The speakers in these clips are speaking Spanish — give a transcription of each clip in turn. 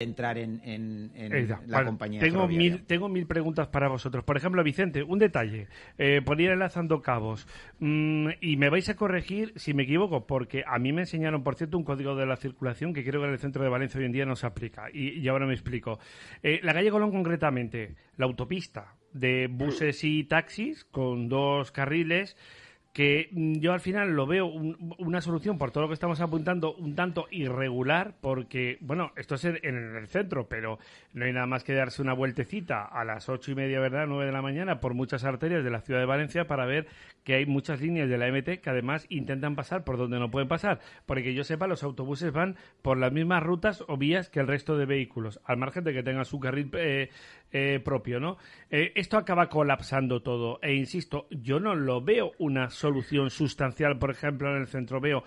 entrar en la Bueno, compañía tengo ferroviaria. tengo 1000 preguntas para vosotros. Por ejemplo, Vicente, un detalle, por ir enlazando cabos, y me vais a corregir si me equivoco, porque a mí me enseñaron, por cierto, un código de la circulación que creo que en el centro de Valencia hoy en día no se aplica, y ahora me explico. La calle Colón, concretamente, la autopista de buses y taxis con 2 carriles, que yo al final lo veo una solución por todo lo que estamos apuntando un tanto irregular, porque, bueno, esto es en el centro, pero no hay nada más que darse una vueltecita a las 8:30, ¿verdad?, 9 de la mañana, por muchas arterias de la ciudad de Valencia para ver que hay muchas líneas de la MT que además intentan pasar por donde no pueden pasar, porque que yo sepa, los autobuses van por las mismas rutas o vías que el resto de vehículos, al margen de que tengan su carril propio, ¿no? Esto acaba colapsando todo, e insisto, yo no lo veo una solución sustancial. Por ejemplo, en el centro veo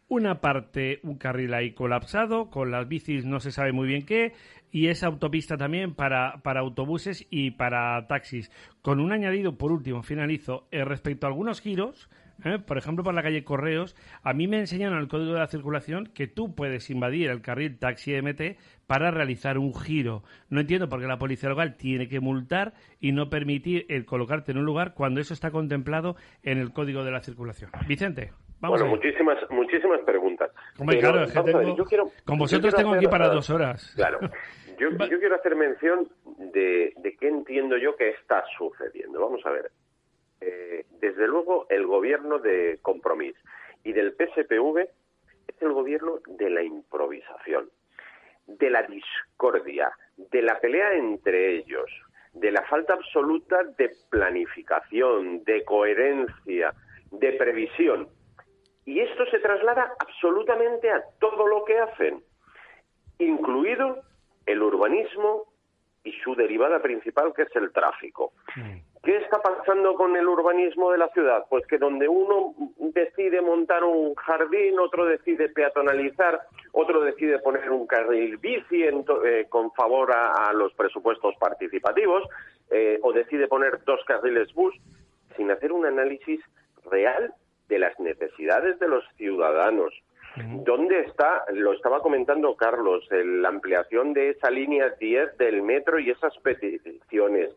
una parte, un carril ahí colapsado, con las bicis no se sabe muy bien qué, y esa autopista también para autobuses y para taxis. Con un añadido, por último, finalizo, respecto a algunos giros. Por ejemplo, por la calle Correos, a mí me enseñaron en el código de la circulación que tú puedes invadir el carril taxi MT para realizar un giro. No entiendo por qué la policía local tiene que multar y no permitir el colocarte en un lugar cuando eso está contemplado en el código de la circulación. Vicente, vamos Bueno, a ver. muchísimas preguntas. Hombre, Pero, claro, es que vamos a ver, con vosotros tengo aquí para 2 horas. Claro, yo quiero hacer mención de qué entiendo yo que está sucediendo. Vamos a ver. Desde luego, el gobierno de Compromís y del PSPV es el gobierno de la improvisación, de la discordia, de la pelea entre ellos, de la falta absoluta de planificación, de coherencia, de previsión. Y esto se traslada absolutamente a todo lo que hacen, incluido el urbanismo y su derivada principal, que es el tráfico. ¿Qué está pasando con el urbanismo de la ciudad? Pues que donde uno decide montar un jardín, otro decide peatonalizar, otro decide poner un carril bici con favor a los presupuestos participativos, o decide poner 2 carriles bus, sin hacer un análisis real de las necesidades de los ciudadanos. ¿Dónde está, lo estaba comentando Carlos, la ampliación de esa línea 10 del metro y esas peticiones?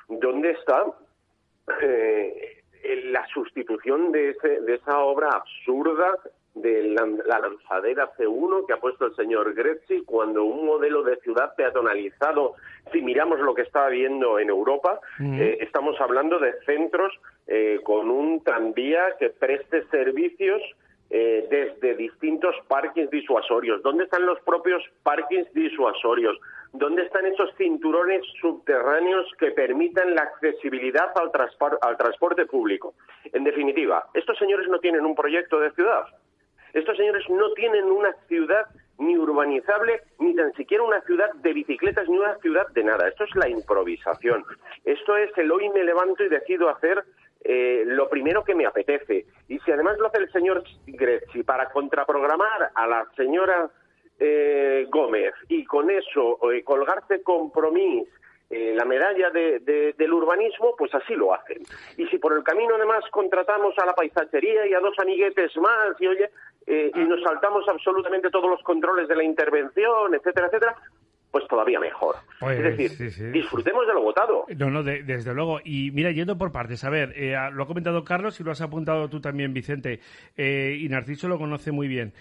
¿Dónde está la sustitución de esa obra absurda de la lanzadera C1 que ha puesto el señor Grezzi, cuando un modelo de ciudad peatonalizado, si miramos lo que está habiendo en Europa, estamos hablando de centros con un tranvía que preste servicios desde distintos parkings disuasorios? ¿Dónde están los propios parkings disuasorios? ¿Dónde están esos cinturones subterráneos que permitan la accesibilidad al transporte público? En definitiva, estos señores no tienen un proyecto de ciudad. Estos señores no tienen una ciudad ni urbanizable, ni tan siquiera una ciudad de bicicletas, ni una ciudad de nada. Esto es la improvisación. Esto es el hoy me levanto y decido hacer lo primero que me apetece. Y si además lo hace el señor Grezzi para contraprogramar a la señora Gómez y con eso colgarse Compromís la medalla del urbanismo, pues así lo hacen. Y si por el camino además contratamos a la paisajería y a 2 amiguetes más y nos saltamos absolutamente todos los controles de la intervención, etcétera, etcétera, pues todavía mejor. Pues, es decir, sí. disfrutemos de lo votado. No, desde luego. Y mira, yendo por partes, a ver, lo ha comentado Carlos y lo has apuntado tú también, Vicente, y Narciso lo conoce muy bien.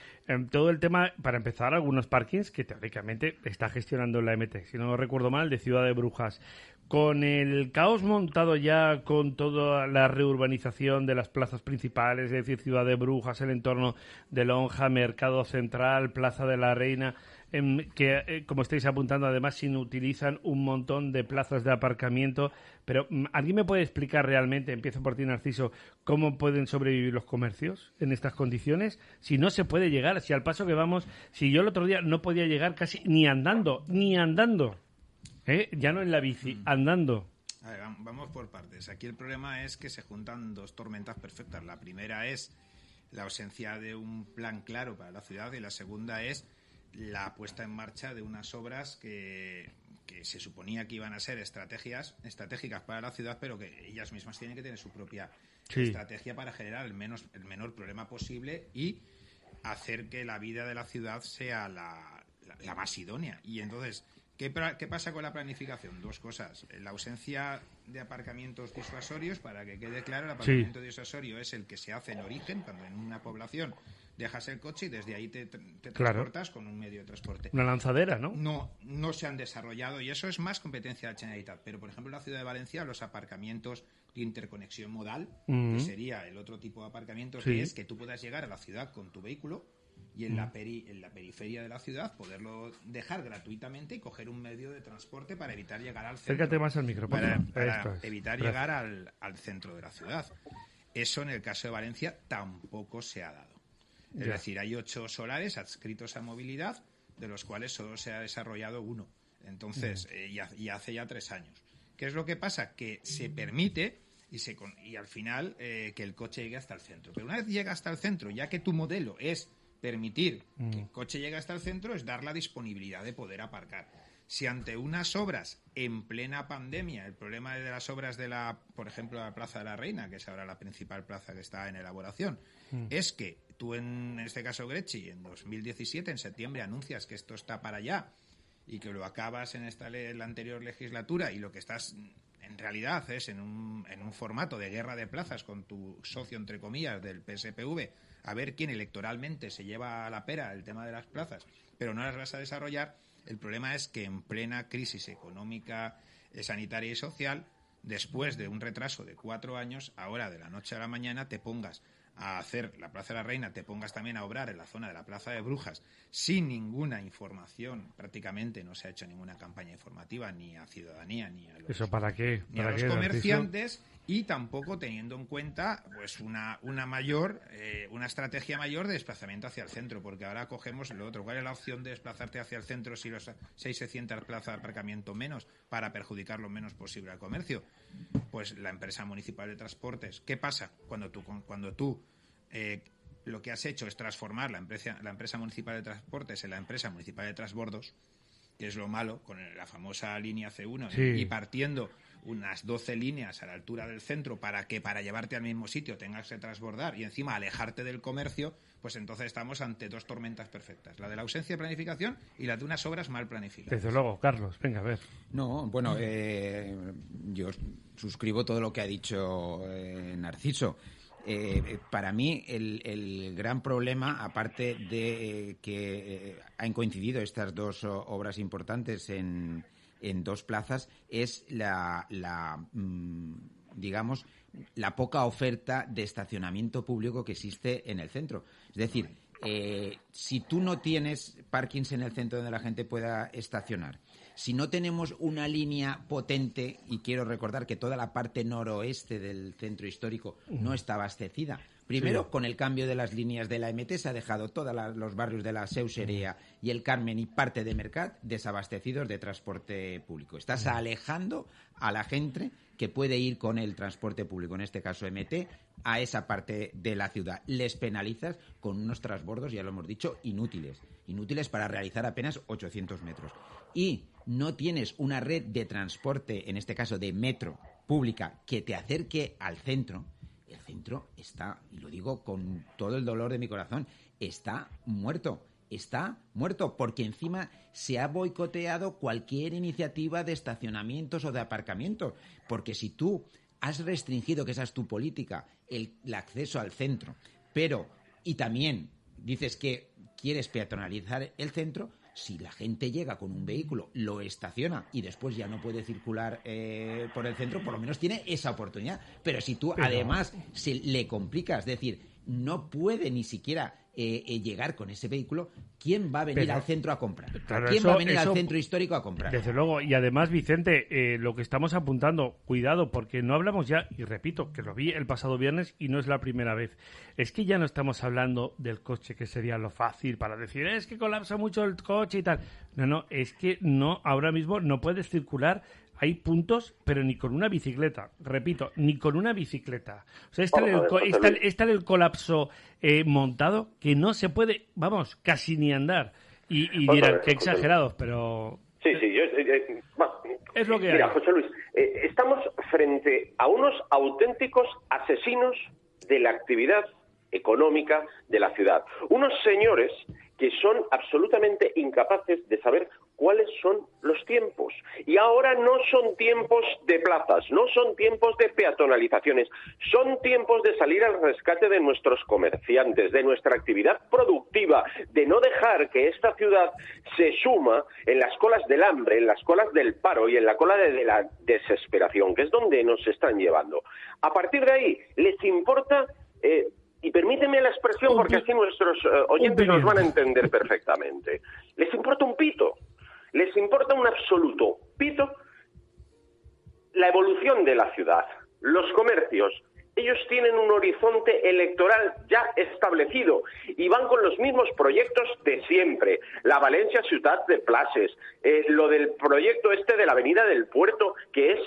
Todo el tema, para empezar, algunos parkings que teóricamente está gestionando la MT, si no recuerdo mal, de Ciudad de Brujas. Con el caos montado ya con toda la reurbanización de las plazas principales, es decir, Ciudad de Brujas, el entorno de Lonja, Mercado Central, Plaza de la Reina, que, como estáis apuntando, además inutilizan un montón de plazas de aparcamiento. Pero, ¿alguien me puede explicar realmente, empiezo por ti, Narciso, cómo pueden sobrevivir los comercios en estas condiciones? Si no se puede llegar, si al paso que vamos, si yo el otro día no podía llegar casi ni andando, ya no en la bici, andando. A ver, vamos por partes. Aquí el problema es que se juntan 2 tormentas perfectas. La primera es la ausencia de un plan claro para la ciudad y la segunda es la puesta en marcha de unas obras que se suponía que iban a ser estratégicas para la ciudad, pero que ellas mismas tienen que tener su propia estrategia para generar el menor problema posible y hacer que la vida de la ciudad sea la la más idónea. Y entonces, ¿qué pasa con la planificación? Dos cosas. La ausencia de aparcamientos disuasorios, para que quede claro, el aparcamiento disuasorio es el que se hace en origen, cuando en una población dejas el coche y desde ahí te transportas con un medio de transporte. Una lanzadera, ¿no? No se han desarrollado y eso es más competencia de la Generalitat. Pero, por ejemplo, en la ciudad de Valencia, los aparcamientos de interconexión modal, que sería el otro tipo de aparcamientos, que es que tú puedas llegar a la ciudad con tu vehículo y en la periferia de la ciudad poderlo dejar gratuitamente y coger un medio de transporte para evitar llegar al centro. Acércate más al micrófono. Para evitar llegar al centro de la ciudad. Eso, en el caso de Valencia, tampoco se ha dado. Es decir, hay 8 solares adscritos a movilidad, de los cuales solo se ha desarrollado 1. Entonces, y hace ya 3 años. ¿Qué es lo que pasa? Que se permite y al final que el coche llegue hasta el centro. Pero una vez llega hasta el centro, ya que tu modelo es permitir que el coche llegue hasta el centro, es dar la disponibilidad de poder aparcar. Si ante unas obras en plena pandemia, el problema de las obras por ejemplo, la Plaza de la Reina, que es ahora la principal plaza que está en elaboración, es que tú, en este caso Grecci, en 2017, en septiembre, anuncias que esto está para allá y que lo acabas en la anterior legislatura y lo que estás en realidad es en un formato de guerra de plazas con tu socio, entre comillas, del PSPV, a ver quién electoralmente se lleva a la pera el tema de las plazas, pero no las vas a desarrollar. El problema es que en plena crisis económica, sanitaria y social, después de un retraso de 4 años, ahora de la noche a la mañana te pongas a hacer la Plaza de la Reina, te pongas también a obrar en la zona de la Plaza de Brujas sin ninguna información, prácticamente no se ha hecho ninguna campaña informativa ni a ciudadanía ni a los, ¿Eso para qué? Ni a los comerciantes, y tampoco teniendo en cuenta pues una estrategia mayor de desplazamiento hacia el centro, porque ahora cogemos lo otro. ¿Cuál es la opción de desplazarte hacia el centro si los 600 plazas de aparcamiento menos para perjudicar lo menos posible al comercio? Pues la empresa municipal de transportes. ¿Qué pasa cuando tú lo que has hecho es transformar la empresa municipal de transportes en la empresa municipal de transbordos, que es lo malo, con la famosa línea C1, y partiendo unas 12 líneas a la altura del centro para llevarte al mismo sitio tengas que transbordar y encima alejarte del comercio? Pues entonces estamos ante 2 tormentas perfectas, la de la ausencia de planificación y la de unas obras mal planificadas. Desde luego, Carlos, venga, a ver. No, bueno, yo suscribo todo lo que ha dicho Narciso. Para mí el gran problema, aparte de que han coincidido estas 2 obras importantes en 2 plazas, es digamos, la poca oferta de estacionamiento público que existe en el centro. Es decir, si tú no tienes parkings en el centro donde la gente pueda estacionar, si no tenemos una línea potente, y quiero recordar que toda la parte noroeste del centro histórico no está abastecida. Primero, con el cambio de las líneas de la MT se ha dejado todos los barrios de la Seuserea y el Carmen y parte de Mercat desabastecidos de transporte público. Estás alejando a la gente que puede ir con el transporte público, en este caso MT, a esa parte de la ciudad. Les penalizas con unos transbordos, ya lo hemos dicho, inútiles para realizar apenas 800 metros. Y no tienes una red de transporte, en este caso de metro pública, que te acerque al centro. El centro está, y lo digo con todo el dolor de mi corazón, está muerto. Está muerto porque encima se ha boicoteado cualquier iniciativa de estacionamientos o de aparcamientos. Porque si tú has restringido, que esa es tu política, el acceso al centro, y también dices que quieres peatonalizar el centro, si la gente llega con un vehículo, lo estaciona y después ya no puede circular por el centro, por lo menos tiene esa oportunidad. Pero si tú además le complicas, es decir, no puede ni siquiera llegar con ese vehículo, ¿quién va a venir al centro a comprar? ¿Quién va a venir al centro histórico a comprar? Desde luego. Y además, Vicente, lo que estamos apuntando, cuidado, porque no hablamos ya, y repito, que lo vi el pasado viernes y no es la primera vez, es que ya no estamos hablando del coche, que sería lo fácil para decir, es que colapsa mucho el coche y tal. No, es que no, ahora mismo no puedes circular. Hay puntos, pero ni con una bicicleta. Repito, ni con una bicicleta. O sea, está el colapso montado que no se puede, casi ni andar. Y dirán, qué exagerados, pero... Sí, es lo que mira, hay. José Luis, estamos frente a unos auténticos asesinos de la actividad económica de la ciudad. Unos señores que son absolutamente incapaces de saber cuáles son los tiempos. Y ahora no son tiempos de plazas, no son tiempos de peatonalizaciones, son tiempos de salir al rescate de nuestros comerciantes, de nuestra actividad productiva, de no dejar que esta ciudad se suma en las colas del hambre, en las colas del paro y en la cola de la desesperación, que es donde nos están llevando. A partir de ahí, les importa... y permíteme la expresión porque así nuestros oyentes nos van a entender perfectamente. Les importa un pito, les importa un absoluto pito la evolución de la ciudad, los comercios. Ellos tienen un horizonte electoral ya establecido y van con los mismos proyectos de siempre. La Valencia Ciutat de Places, lo del proyecto de la Avenida del Puerto, que es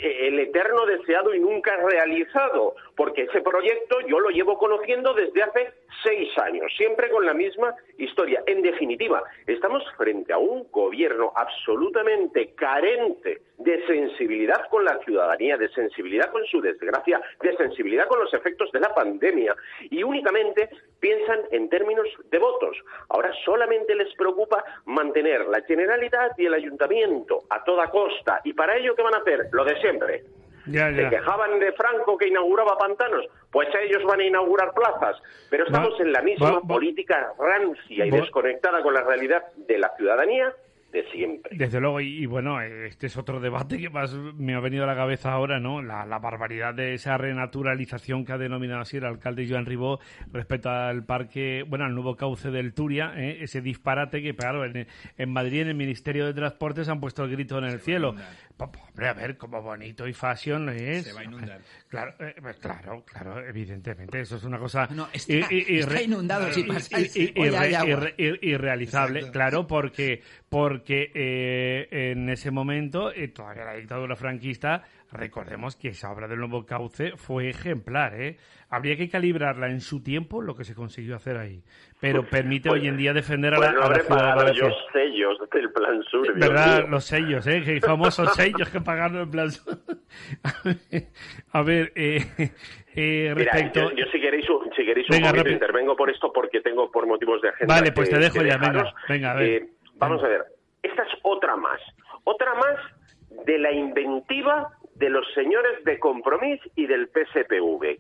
el eterno deseado y nunca realizado, porque ese proyecto yo lo llevo conociendo desde hace 6 años, siempre con la misma historia. En definitiva, estamos frente a un gobierno absolutamente carente de sensibilidad con la ciudadanía, de sensibilidad con su desgracia, de sensibilidad con los efectos de la pandemia, y únicamente piensan en términos de votos. Ahora solamente les preocupa mantener la Generalitat y el Ayuntamiento a toda costa, y para ello, ¿qué van a hacer? Lo de siempre. Se quejaban de Franco que inauguraba pantanos, pues ellos van a inaugurar plazas, pero estamos en la misma política rancia y desconectada con la realidad de la ciudadanía de siempre. Desde luego, y bueno, este es otro debate que más me ha venido a la cabeza ahora, ¿no? La barbaridad de esa renaturalización que ha denominado así el alcalde Joan Ribó respecto al parque, bueno, al nuevo cauce del Turia, ese disparate que, claro, en Madrid, en el Ministerio de Transportes han puesto el grito en el cielo. Hombre, a ver, como bonito y fashion es. Se va a inundar. Claro, claro, evidentemente, eso es una cosa... No, está inundado si pasáis irrealizable, Exacto. claro, porque en ese momento, todavía la dictadura franquista, recordemos que esa obra del nuevo cauce fue ejemplar, ¿eh? Habría que calibrarla en su tiempo, lo que se consiguió hacer ahí. Pero permite hoy en día defender a la ciudad de Valencia. Los sellos del Plan Sur. ¿Verdad? Los sellos, que famosos sellos que pagaron el Plan Sur. A ver, respecto... Mira, yo si queréis un Venga, momento rápido. Intervengo por esto porque tengo por motivos de agenda. Vale, pues te dejo ya, venga, a ver. Vamos a ver, esta es otra más de la inventiva de los señores de Compromís y del PSPV.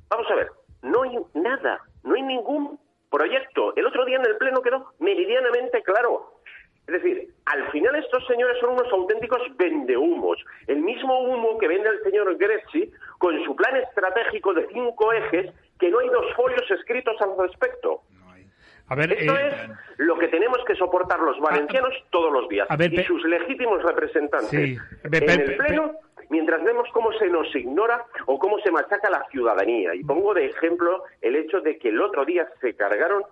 Vamos a ver, no hay nada, no hay ningún proyecto. El otro día en el Pleno quedó meridianamente claro. Es decir, al final estos señores son unos auténticos vendehumos. El mismo humo que vende el señor Grezzi con su plan estratégico de 5 ejes, que no hay 2 folios escritos al respecto. A ver, Esto es lo que tenemos que soportar los valencianos todos los días. Y sus legítimos representantes en el Pleno, mientras vemos cómo se nos ignora o cómo se machaca la ciudadanía. Y pongo de ejemplo el hecho de que el otro día se cargaron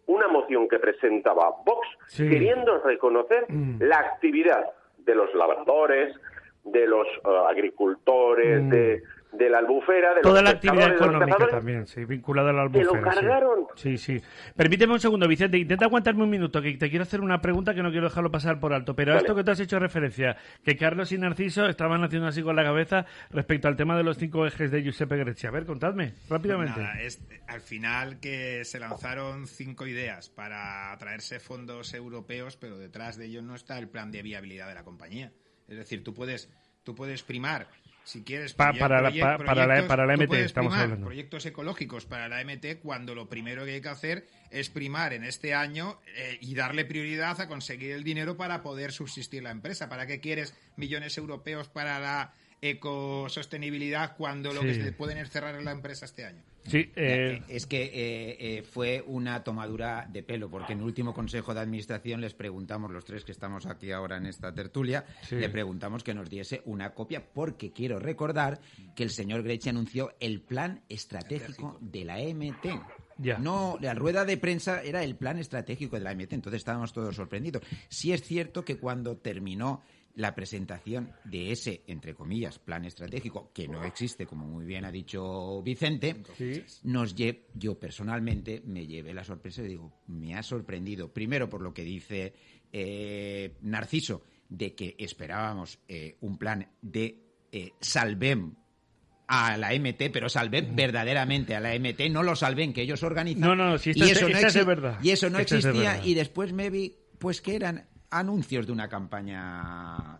una moción que presentaba Vox queriendo reconocer la actividad de los labradores, de los agricultores, de la albufera, de toda los la actividad económica también, vinculada a la albufera. Que lo cargaron. Sí. Permíteme un segundo, Vicente, intenta aguantarme un minuto, que te quiero hacer una pregunta que no quiero dejarlo pasar por alto. Pero a esto que te has hecho referencia, que Carlos y Narciso estaban haciendo así con la cabeza respecto al tema de los 5 ejes de Giuseppe Grezzi. A ver, contadme, rápidamente. Pues nada, al final que se lanzaron 5 ideas para atraerse fondos europeos, pero detrás de ello no está el plan de viabilidad de la compañía. Es decir, tú puedes primar, si quieres, para la MT estamos hablando. Proyectos ecológicos para la MT, cuando lo primero que hay que hacer es primar en este año y darle prioridad a conseguir el dinero para poder subsistir la empresa. ¿Para qué quieres millones europeos para la ecosostenibilidad cuando lo que se pueden es cerrar la empresa este año? Sí, es que fue una tomadura de pelo, porque en el último Consejo de Administración les preguntamos, los 3 que estamos aquí ahora en esta tertulia, le preguntamos que nos diese una copia, porque quiero recordar que el señor Grezzi anunció el plan estratégico de la MT. No, la rueda de prensa era el plan estratégico de la MT, entonces estábamos todos sorprendidos. Sí es cierto que cuando terminó la presentación de ese, entre comillas, plan estratégico, que no existe, como muy bien ha dicho Vicente, yo personalmente me llevé la sorpresa y digo, me ha sorprendido, primero por lo que dice Narciso, de que esperábamos un plan de salvem a la MT, pero salvé verdaderamente a la MT, no lo salvé en que ellos organizan. No, si y eso esta es de verdad. Y eso no Esta es de existía, verdad. y después me vi pues que eran anuncios de una campaña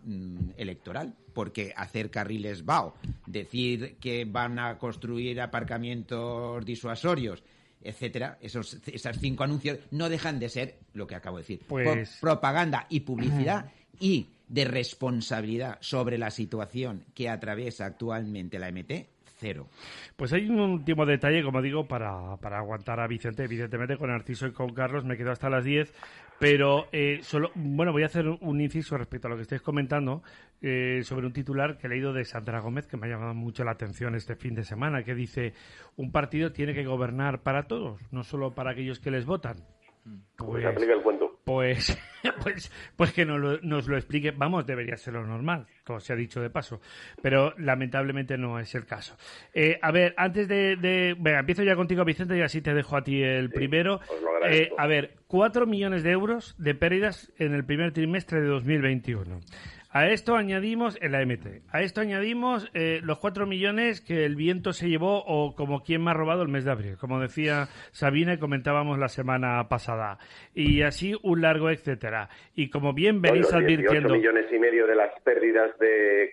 electoral, porque hacer carriles BAO, decir que van a construir aparcamientos disuasorios, etcétera, esas 5 anuncios no dejan de ser lo que acabo de decir, Pues... propaganda y publicidad y de responsabilidad sobre la situación que atraviesa actualmente la MT, cero. Pues hay un último detalle, como digo, para aguantar a Vicente. Evidentemente, con Narciso y con Carlos me quedo hasta las 10, pero voy a hacer un inciso respecto a lo que estáis comentando sobre un titular que he leído de Sandra Gómez, que me ha llamado mucho la atención este fin de semana, que dice: un partido tiene que gobernar para todos, no solo para aquellos que les votan. Pues aplica el cuento. Pues que nos lo explique. Vamos, debería ser lo normal, como se ha dicho de paso. Pero lamentablemente no es el caso. A ver, antes de... Venga, empiezo ya contigo, Vicente, y así te dejo a ti el primero. Os lo agradezco. 4 millones de euros de pérdidas en el primer trimestre de 2021. A esto añadimos, en la MT, los 4 millones que el viento se llevó, o como quien me ha robado el mes de abril, como decía Sabina y comentábamos la semana pasada. Y así un largo etcétera. Y como bien venís advirtiendo... 18,5 millones de las pérdidas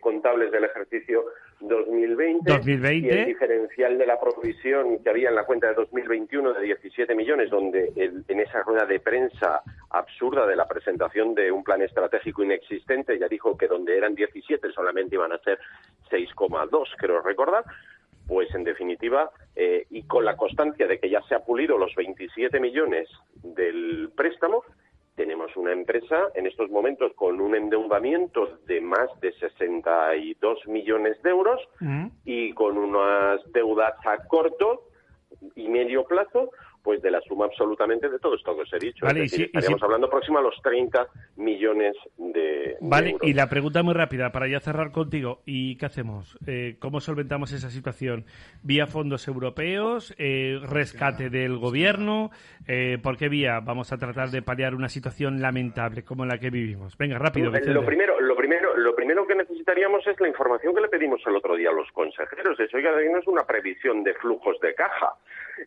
contables del ejercicio 2020 y el diferencial de la provisión que había en la cuenta de 2021 de 17 millones, donde en esa rueda de prensa absurda de la presentación de un plan estratégico inexistente ya dijo que donde eran 17 solamente iban a ser 6,2, creo recordar. Pues en definitiva, y con la constancia de que ya se ha pulido los 27 millones del préstamo, tenemos una empresa en estos momentos con un endeudamiento de más de 62 millones de euros y con unas deudas a corto y medio plazo, pues de la suma absolutamente de todo esto que os he dicho. Vale, es decir, estaríamos hablando próximo a los 30 millones de euros. Y la pregunta muy rápida, para ya cerrar contigo. ¿Y qué hacemos? ¿Cómo solventamos esa situación? ¿Vía fondos europeos? ¿Rescate del gobierno? ¿Por qué vía vamos a tratar de paliar una situación lamentable como la que vivimos? Venga, rápido, Vicente. Lo primero que necesitaríamos es la información que le pedimos el otro día a los consejeros. Es, oiga, denos una previsión de flujos de caja.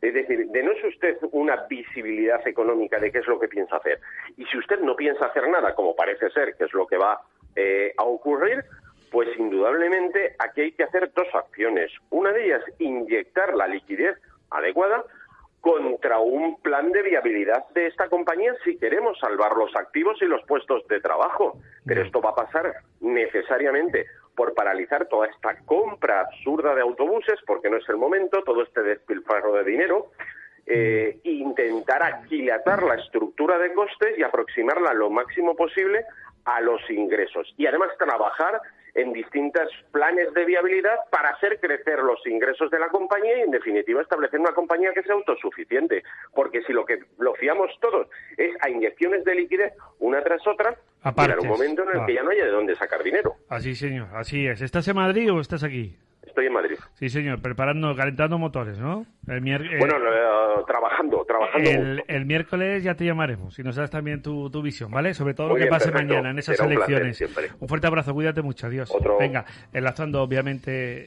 Es decir, denos usted una visibilidad económica de qué es lo que piensa hacer. Y si usted no piensa hacer nada, como parece ser que es lo que va a ocurrir, pues indudablemente aquí hay que hacer 2 acciones. Una de ellas, inyectar la liquidez adecuada contra un plan de viabilidad de esta compañía si queremos salvar los activos y los puestos de trabajo. Pero esto va a pasar necesariamente por paralizar toda esta compra absurda de autobuses, porque no es el momento, todo este despilfarro de dinero, intentar aquilatar la estructura de costes y aproximarla lo máximo posible a los ingresos. Y además trabajar en distintos planes de viabilidad para hacer crecer los ingresos de la compañía y, en definitiva, establecer una compañía que sea autosuficiente. Porque si lo fiamos todos es a inyecciones de liquidez una tras otra, llegará un momento en el que ya no haya de dónde sacar dinero. Así, señor, así es. ¿Estás en Madrid o estás aquí? Estoy en Madrid. Sí, señor, calentando motores, ¿no? Trabajando. El miércoles ya te llamaremos y nos das también tu visión, ¿vale? Sobre todo lo que bien, pase perfecto. mañana en esas Será un placer elecciones. siempre. Un fuerte abrazo, cuídate mucho, adiós. Otro. Venga, enlazando obviamente